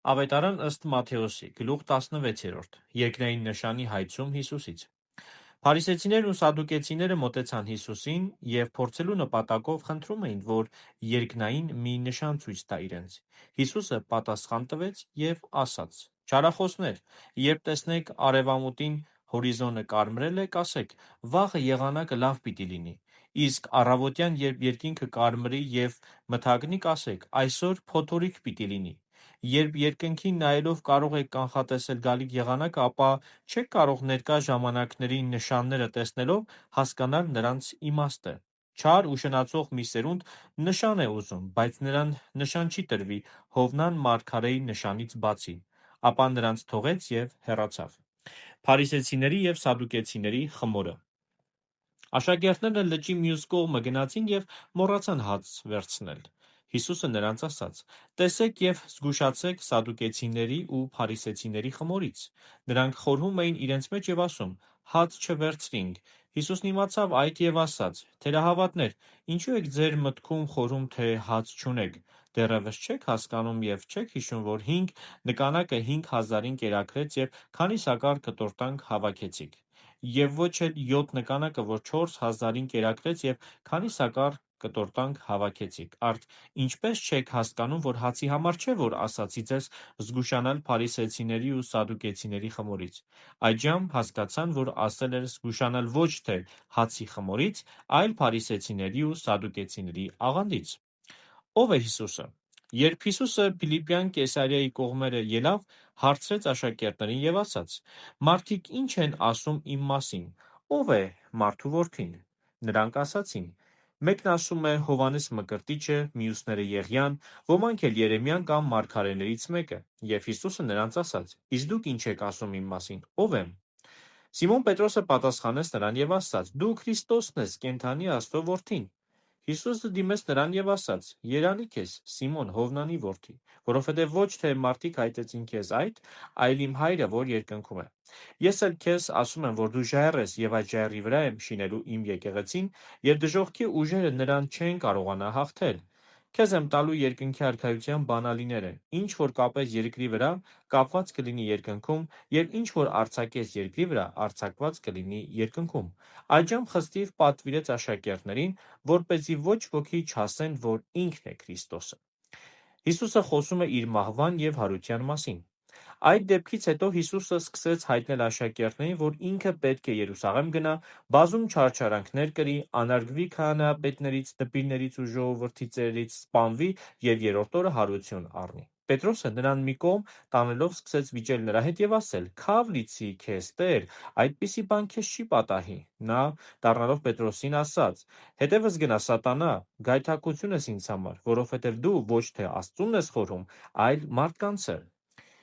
Ավետարան ըստ Մատթեոսի, գլուխ 16, երկնային նշանի հայցում Հիսուսից։ Փարիսեցիներն ու սադուկեցիները մոտեցան Հիսուսին և փորձելու նպատակով խնդրում էին, որ երկնային մի նշան ցույց տա իրենց։ Հիսուսը պատասխան տվեց և ասաց. «Չարախոսներ, երբ տեսնեք արևամուտին հորիզոնը կարմրել է, կասեք. «Վաղը եղանակը լավ պիտի լինի»։ Իսկ առավոտյան, երբ երկինքը կարմրի և մթագնի, կասեք. «Այսօր փոթորիկ պիտի լինի»։ Երբ երկնքին նայելով կարող եք կանխատեսել գալիք եղանակը, ապա չեք կարող ներկա ժամանակների նշանները տեսնելով հասկանալ նրանց իմաստը։ Չար ու շնացող մի սերունդ նշան է ուզում, բայց նրան նշան չի տրվի Հովնան մարգարեի նշանից բացի։ Ապա նրանց թողեց և հեռացավ։ Փարիսեցիների և սադուկեցիների խմորը։ Աշակերտները լճի մյուս կողմը գնացին և մոռացան հաց վերցնել։ Հիսուսը նրանց ասաց. «Տեսեք և զգուշացեք սադուկեցիների ու փարիսեցիների խմորից»։ Նրանք խորհում էին իրենց մեջ և ասում. «Հաց չվերցրինք»։ Հիսուսն իմացավ այդ և ասաց. «Թերահավատներ, ինչու եք ձեր մտքում խորհում, թե հաց չունեք։ Դեռևս չեք հասկանում և չեք հիշում, որ 5 նկանակը 5,000-ին կերակրեց և քանի սակար կտորտանք հավաքեցիք։ Եվ ոչ էլ 7 նկանակը, որ 4,000-ին կերակրեց և քանի սակար կտորտանք հավաքեցիք։ Արդ ինչպե՞ս չեք հասկանում, որ հացի համար չէ, որ ասացի ձեզ զգուշանալ փարիսեցիների ու սադուկեցիների խմորից։ Այդժամ հասկացան, որ ասել էր զգուշանալ ոչ թե հացի խմորից, այլ փարիսեցիների ու սադուկեցիների աղանդից։ Ո՞վ է Հիսուսը։ Երբ Հիսուսը Փիլիպպյան Կեսարիայի կողմերը ելավ, հարցրեց աշակերտներին և ասաց. «Մարդիկ ի՞նչ են ասում իմ մասին. ով է մարդու որդին»։ Նրանք ասացին. «Մեկն ասում է Հովհաննես Մկրտիչը, մյուսները Եղիան, ոմանք էլ Երեմիան կամ մարգարեներից մեկը»։ Եվ Հիսուսը նրանց ասաց. «Իսկ դուք ինչ եք ասում իմ մասին. ով եմ»։ Սիմոն Պետրոսը պատասխանեց նրան և ասաց. «Դու Քրիստոսն ես, կենդանի Աստծո Որդին»։ Հիսուսը դիմեց նրան և ասաց. «Երանի քեզ, Սիմոն, Հովնանի որդի, որովհետև ոչ թե մարդիկ հայտեցին քեզ այդ, այլ իմ Հայրը, որ երկնքում է։ Ես էլ քեզ ասում եմ, որ դու ժայռ ես, և այդ ժայռի վրա եմ շինելու իմ եկեղեցին, և դժոխքի ուժերը նրան չեն կարողանա հաղթել։ Քեզ եմ տալու երկնքի արքայության բանալիները. ինչ որ կապես երկրի վրա, կապված կլինի երկնքում, և ինչ որ արձակես երկրի վրա, արձակված կլինի երկնքում»։ Այդժամ խստիվ պատվիրեց աշակերտներին, որպեսզի ոչ ոքի չասեն, որ ինքն է Քրիստոսը։ Հիսուսը խոսում է իր մահվան և հարության մասին։ Այդ դեպքից հետո Հիսուսը սկսեց հայտնել աշակերտներին, որ ինքը պետք է Երուսաղեմ գնա, բազում չարչարանքներ կրի, անարգվի քահանայապետներից, դպիրներից ու ժողովրդի ծերերից, սպանվի և երրորդ օրը հարություն առնի։ Պետրոսը նրան մի կողմ տանելով սկսեց վիճել նրա հետ և ասել. «Քա՛վ լիցի քեզ, Տեր, այդպիսի բան քեզ չի պատահի»։ Նա դառնալով Պետրոսին ասաց. «Հետևս գնա, Սատանա, գայթակղություն ես ինձ համար, որովհետև դու ոչ թե Աստծուն ես խորհում, այլ մարդկանցը»։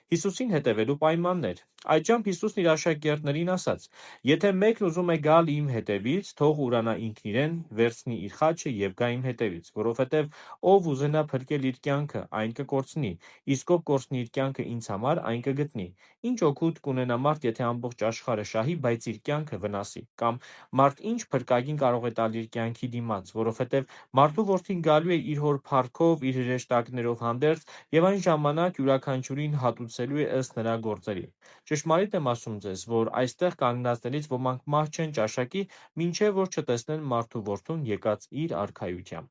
Հիսուսին հետևելու պայմաններ։ Այդժամ Հիսուսն իր աշակերտներին ասաց. «Եթե մեկն ուզում է գալ իմ հետևից, թող ուրանա ինքն իրեն, վերցնի իր խաչը և գա իմ հետևից, որովհետև ով ուզենա փրկել իր կյանքը, այն կկորցնի, իսկ ով կորցնի իր կյանքը ինձ համար, այն կգտնի։ Ինչ օգուտ կունենա մարդ, եթե ամբողջ աշխարհը շահի, բայց իր կյանքը վնասի։ Կամ մարդ ինչ փրկագին կարող է տալ իր կյանքի դիմաց, որովհետև մարդու որդին գալու է իր հոր փառքով, իր հրեշտակներով հանդերձ, և այն ժամանակ յուրաքանչյուրին հատուցելու է ըստ նրա գործերի։ Ճշմարիտ եմ ասում ձեզ, որ այստեղ կանգնածներից ոմանք մահ չեն ճաշակի, մինչև որ չտեսնեն մարդու որդուն եկած իր արքայությամբ»։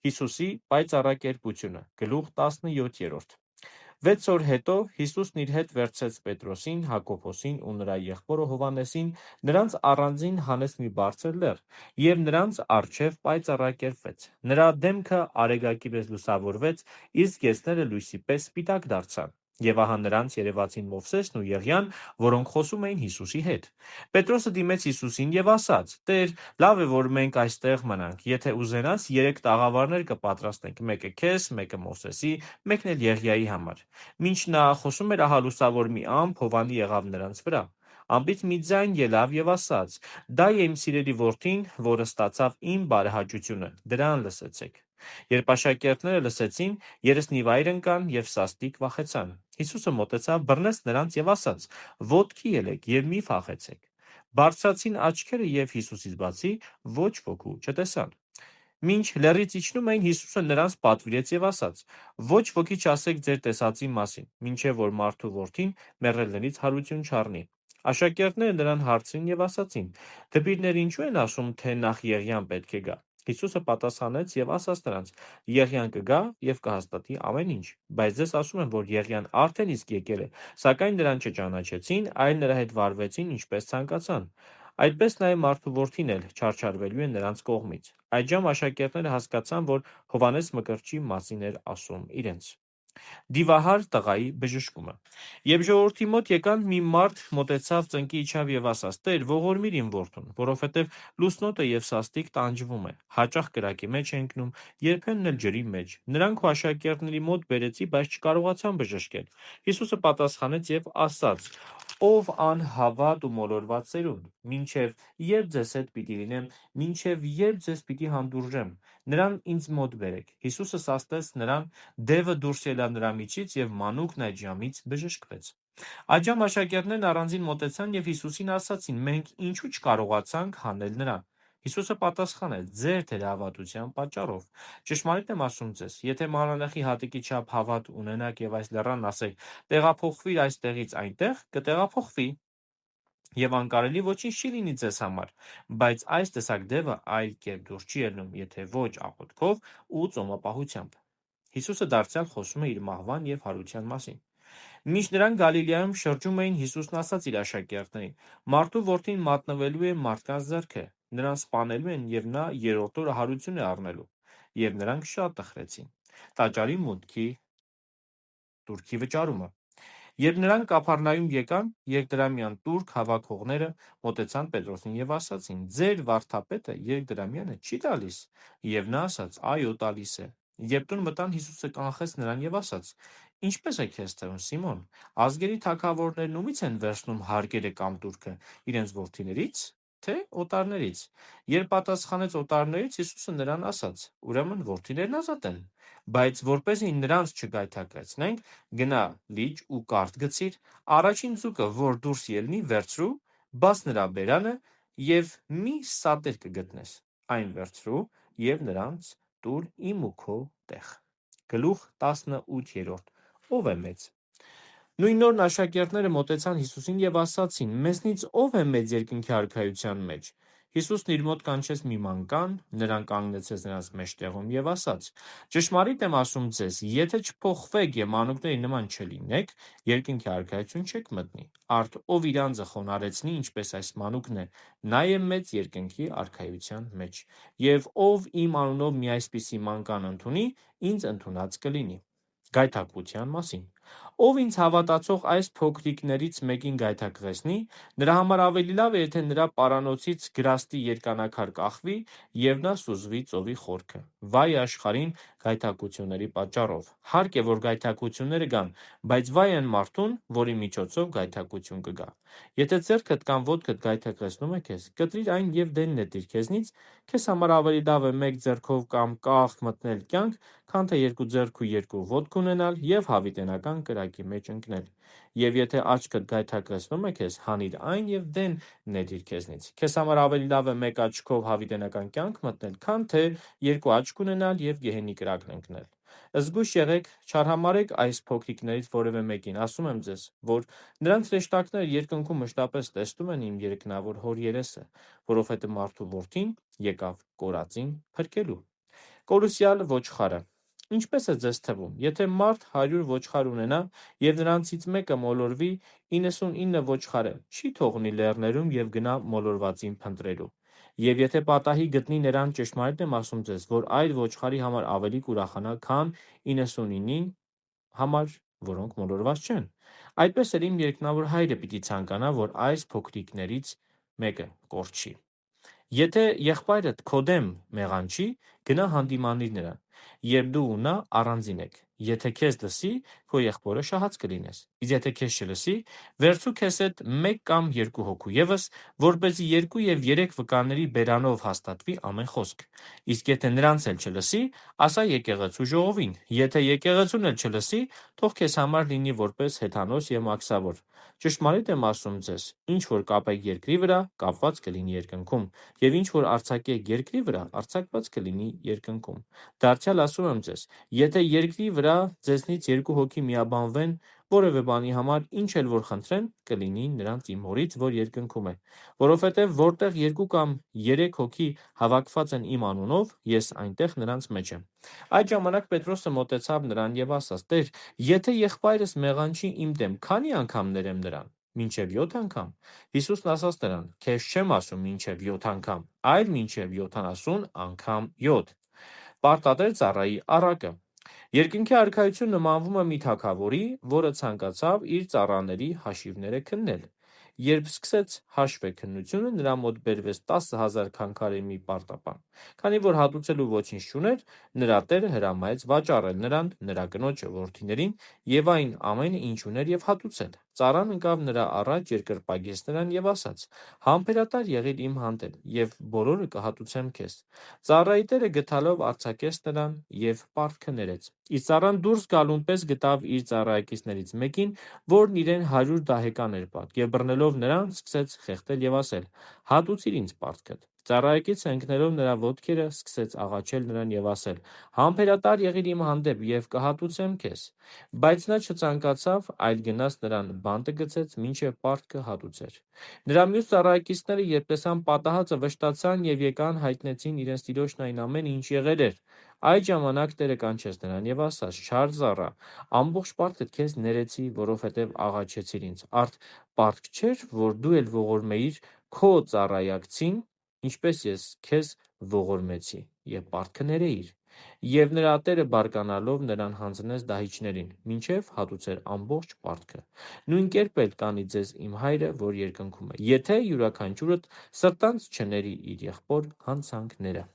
Հիսուսի պայծառակերպությունը, գլուխ 17։ 6 օր հետո Հիսուսն իր հետ վերցրեց Պետրոսին, Հակոբոսին ու նրա եղբորը Հովհաննեսին, նրանց առանձին հանեց մի բարձր լեռ, և նրանց առջև պայծառակերպվեց։ Նրա դեմքը արեգակի պես լուսավորվեց, իսկ եսները լույսի պես սպիտակ դարձան։ Եվ ահա նրանց երևացին Մովսեսն ու Եղիան, որոնք խոսում էին Հիսուսի հետ։ Պետրոսը դիմեց Հիսուսին և ասաց. «Տեր, լավ է, որ մենք այստեղ մնանք։ Եթե ուզենաս, 3 տաղավարներ կպատրաստենք, մեկը քեզ, մեկը Մովսեսի, մեկն էլ Եղիայի համար»։ Մինչ նա խոսում էր, ահա լուսավոր մի ամպ Հովանի եղավ նրանց վրա։ Ամպից մի ձայն ելավ և ասաց. «Դա է իմ սիրելի որդին, որը ստացավ իմ բարեհաճությունը, դրան լսեցեք»։ Երբ աշակերտները լսեցին, երեսնիվայր ընկան և սաստիկ վախեցան։ Հիսուսը մոտեցավ, բռնեց նրանց և ասաց. «Ոտքի ելեք և մի փախեցեք»։ Բարձրացին աչքերը և Հիսուսից բացի ոչ ոքու չտեսան։ Մինչ լեռից իջնում էին, Հիսուսը նրանց պատվիրեց եւ ասաց. «Ոչ ոքի չասեք ձեր տեսածի մասին, մինչեւ որ մարդու որդին մեռելներից հարություն չառնի»։ Աշակերտները նրան հարցրին եւ ասացին. «Դպիրները ինչու են ասում, թե նախ Եղիան պետք է գա»։ Հիսուսը պատասխանեց եւ ասաց նրանց. «Եղիան կգա եւ կհաստատի ամեն ինչ, բայց ձեզ ասում եմ, որ Եղիան արդեն իսկ եկել է, սակայն նրան չճանաչեցին, այլ նրա հետ վարվեցին, ինչպես ցանկացան։ Այդպես նաև մարդու որդին էլ չարչարվելու է նրանց կողմից»։ Այդժամ աշակերտները հասկացան, որ Հովհաննես Մկրտչի մասին էր ասում իրենց։ Դիվահար տղայի բժշկումը։ Երբ ժողովրդի մոտ եկան, մի մարդ մոտեցավ, ծնկի իջավ եւ ասաց. «Տեր, ողորմիր իմ որդուն, որովհետեւ լուսնոտը եւ սաստիկ տանջվում է, հաճախ կրակի մեջ է ընկնում, երբեմն էլ ջրի մեջ։ Նրան քո աշակերտների մոտ բերեցի, բայց չկարողացան բժշկել»։ Հիսուսը պատասխանեց եւ ասաց. «Ով անհավատ ու մոլորված ծերունդ, մինչև երբ ձեզ հետ պիտի լինեմ, մինչև երբ ձեզ պիտի հանդուրժեմ, նրան ինձ մոտ բերեք»։ Հիսուսը սաստեց նրան, դևը դուրս ելավ նրա միջից եւ մանուկն այդ ժամից բժշկվեց։ Այդժամ աշակերտներն առանձին մոտեցան եւ Հիսուսին ասացին. «Մենք ինչու չկարողացանք հանել նրան»։ Հիսուսը պատասխանեց. «Ձեր թերահավատության պատճառով։ Ճշմարիտ եմ ասում ձեզ, եթե մանանեխի հատիկի չափ հավատ ունենաք եւ այս լեռան ասեք. տեղափոխվիր այստեղից այնտեղ, կտեղափոխվի, եւ անկարելի ոչինչ չի լինի ձեզ համար, բայց այս տեսակ դևը այլ կերպ դուրս չի ելնում, եթե ոչ աղոթքով ու ծոմապահությամբ»։ Հիսուսը դարձյալ խոսում է իր մահվան եւ հարության մասին։ Մինչ նրանք Գալիլեայում շրջում էին, Հիսուսն ասաց իր աշակերտներին. «Մարդու որդին մատնվելու է մարդկանց ձեռքը, նրան սպանելու են եւ նա երրորդ օրը հարություն է առնելու»։ Եվ նրանք շատ տխրեցին։ Տաճարի մուտքի турքի վճարումը։ Երբ նրանք Կափառնայում եկան, երկդրամյան турք հավաքողները մոտեցան Պետրոսին եւ ասացին. «Ձեր վարդապետը երկդրամյանը չի տալիս»։ Եվ նա ասաց. «Այո, տալիս է»։ Երբ տուն մտան, Հիսուսը կանխեց նրան եւ ասաց. «Ինչպե՞ս է քեզ թվում, Սիմոն, ազգերի թագավորներն ումից են վերցնում հարկերը կամ турքը, իրենց որդիների՞ց, թե օտարներից»։ Երբ պատասխանեց օտարներից, Հիսուսը նրան ասաց. «Ուրեմն որդիներն ազատ են»։ Բայց որպեսզի նրանց չգայթակղեցնենք, գնա լիճ ու կարթ գցիր, առաջին ձուկը, որ դուրս ելնի, վերցրու, բաց նրա բերանը եւ մի սատեր կգտնես, այն վերցրու եւ նրանց տուր իմ ու քո տեղ։ Գլուխ 18. Ո՞վ է մեծ։ Նույն օրն աշակերտները մոտեցան Հիսուսին եւ ասացին. «Մեզնից ո՞վ է մեծ երկնքի արքայության մեջ»։ Հիսուսն իր մոտ կանչեց մի մանկան, նրան կանգնեցրեց նրանց մեջտեղում եւ ասաց. «Ճշմարիտ եմ ասում ձեզ, եթե չփոխվեք եւ մանուկների նման չլինեք, երկնքի արքայություն չեք մտնի։ Արդ ով իր անձը խոնարհեցնի, ինչպես այս մանուկն է, նա է մեծ երկնքի արքայության մեջ։ Եվ ով իմ անունով մի այսպիսի մանկան ընդունի, ինձ ընդունած կլինի»։ Գայթակղության մասին։ Ով ինձ հավատացող այս փոքրիկներից մեկին գայթակղեցնի, նրա համար ավելի լավ է, եթե նրա պարանոցից գրաստի երկանաքար կախվի եւ նա սուզվի ծովի խորքը։ Վայ աշխարհին գայթակղությունների պատճառով։ Հարկ է, որ գայթակղությունները գան, բայց վայ այն մարդուն, որի միջոցով գայթակղություն կգա։ Եթե ձեռքդ կամ ոտքդ գայթակղեցնում է քեզ, կտրիր այն եւ դեն նետիր քեզնից, քեզ համար ավելի լավ է մեկ ձեռքով կամ կաղ մտնել կյանք, քան թե երկու ձեռք ու երկու ոտք ունենալ եւ հավիտենական կրակի մեջ ընկնել։ Եվ եթե աչքդ գայթակղեցնում է քեզ, հանիր այն եւ դեն նետիր քեզնից։ Քեզ համար ավելի լավ է մեկ աչքով հավիտենական կյանք մտնել, քան թե երկու աչք ունենալ եւ գեհենի կրակն ընկնել։ Զգույշ եղեք, չարհամարհեք այս փոքրիկներից որևէ մեկին, ասում եմ ձեզ, որ նրանց հրեշտակները երկնքում մշտապես տեսնում են իմ երկնավոր հոր երեսը, որովհետեւ մարդու որդին եկավ կորածին փրկելու։ Կորուսյալ ոչխարը։ Ինչպե՞ս է ձեզ թվում, եթե մարդ 100 ոչխար ունենա եւ նրանցից մեկը մոլորվի, 99 ոչխարը չի թողնի լեռներում եւ գնա մոլորվածին փնտրելու։ Եվ եթե պատահի գտնի նրան, ճշմարիտ եմ ասում ձեզ, որ այդ ոչխարի համար ավելի կուրախանա, քան 99-ի համար, որոնք մոլորված չեն։ Այդպես էլ իմ երկնավոր հայրը պիտի ցանկանա, որ այս փոքրիկներից մեկը կորչի։ Եթե եղբայրդ քո դեմ մեղանչի, գնա հանդիմանիր նրան, երբ դու ու նա առանձին եք։ Եթե քեզ լսի, քո եղբորը շահած կլինես։ Իսկ եթե քեզ չլսի, վերցու քեզ հետ 1 կամ 2 հոգու ևս, որպեսզի 2 եւ 3 վկաների բերանով հաստատվի ամեն խոսք։ Իսկ եթե նրանց էլ չլսի, ասա եկեղեցու ժողովին։ Եթե եկեղեցուն էլ չլսի, թող քեզ համար լինի որպես հեթանոս եւ մաքսավոր։ Ճշմարիտ եմ ասում ձեզ, ինչ որ կապեք երկրի վրա, կապված կլինի երկնքում, եւ ինչ որ արձակեք երկրի վրա, արձակված կլինի երկնքում։ Դարձյալ ասում եմ ձեզ, եթե երկրի վրա ձեզնից 2 հոգի միաբանվեն որևէ բանի համար, ինչ էլ որ խնդրեն, կլինի նրանց իմ հորից, որ երկնքում է։ Որովհետև որտեղ 2 կամ 3 հոգի հավաքված են իմ անունով, ես այնտեղ նրանց մեջ եմ։ Այդ ժամանակ Պետրոսը մոտեցավ նրան եւ ասաց. «Տեր, եթե եղբայրս մեղանչի իմ դեմ, քանի անգամ ներեմ նրան»։ Մինչև 7 անգամ։ Հիսուսն ասաց նրան. «Քեզ չեմ ասում մինչև 7 անգամ, այլ մինչև 70 անգամ 7»։ Պարտադիր ծառայի առակը։ Երկնքի արքայություն նմանվում է մի թագավորի, որը ցանկացավ իր ծառաների հաշիվները քննել։ Երբ սկսեց հաշվեկնությունը, նրա մոտ բերվեց 10,000 քանքարի մի պարտապան։ Քանի որ հատուցելու ոչինչ չուներ, նրա տերը հրամայեց վաճառել նրան, նրա կնոջը, որդիներին եւ այն ամենը, ինչ ուներ, եւ հատուցել։ Ծառան ընկավ նրա առաջ, երկրպագեց նրան եւ ասաց. «Համբերատար եղիր իմ հանդեպ, եւ բոլորը կհատուցեմ քեզ»։ Ծառայի տերը գդալով արձակեց նրան եւ պարտքը ներեց։ Իսկ ծառան դուրս գալուն պես գտավ իր ծառայակիցներից մեկին, որն իրեն 100 դահեկան էր պատկի, եւ բռնելով նրան, սկսեց խեղդել եւ ասել. «Հատուցիր ինձ պարտքդ»։ Ծառայակիցը ընկնելով նրա ոտքերը, սկսեց աղաչել նրան եւ ասել. «Համբերատար եղիր իմ հանդեպ, եւ կհատուցեմ քեզ»։ Բայց նա չցանկացավ, այլ գնաց նրան բանտը գցեց, մինչև պարտքը հատուցեր։ Նրա մյուս ծառայակիցները, երբ տեսան պատահածը, վշտացան եւ եկան հայտնեցին իրենց տիրոջն այն ամենը, ինչ եղել էր։ Այդ ժամանակ տերը կանչեց նրան եւ ասաց. «Չար ծառա, ամբողջ պարտքդ քեզ ներեցի, որովհետեւ աղաչեցիր ինձ։ Արդ պարտք չէր, որ դու էլ ողորմեիր քո ծառայակցին, ինչպես ես քեզ ողորմեցի, եւ պարտքը ներեիր»։ Եվ նրա տերը բարկանալով նրան հանձնեց դահիճներին, մինչև հատուցեր ամբողջ պարտքը։ Նույն կերպ էլ կանի ձեզ իմ հայրը, որ երկնքում է, եթե յուրաքանչյուրդ սրտանց չների իր եղբոր հանցանքները։